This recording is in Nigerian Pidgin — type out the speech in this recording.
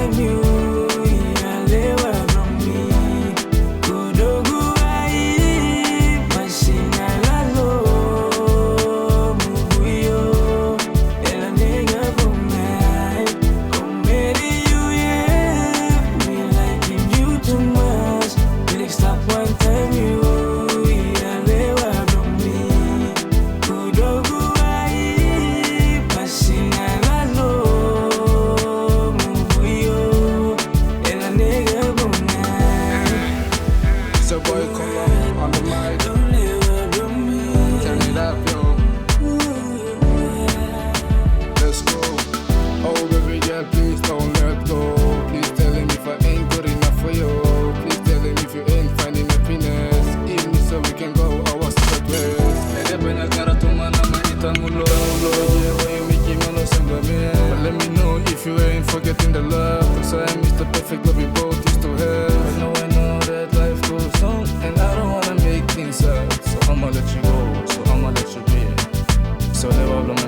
time you yalewa from me. Kudogu ai Basina Lalomu Bwoyo. Ela nega bomai. Comedy you yeah. Me liking you too much. Please stop one time you yalewa from me. Kudogu ai Basina Lalomu Bwoyo. Ela nega bomai. So boy, Kolo on the mic. Don't live from me. Turn it up, yo. Let's go. Oh baby girl, please don't let go. Please tell him if I ain't good enough for you. Please tell him if you ain't finding happiness. Even me so we can go our separate ways. Ede pena cara tu mana manita mulo. Yeah, when you make him no samba me. But let me know if you ain't forgetting the love. Cause I am Mr. Perfect, love we both used to have. I know that life goes on, and I don't wanna make things up. So I'ma let you go, so I'ma let you be. So never blow my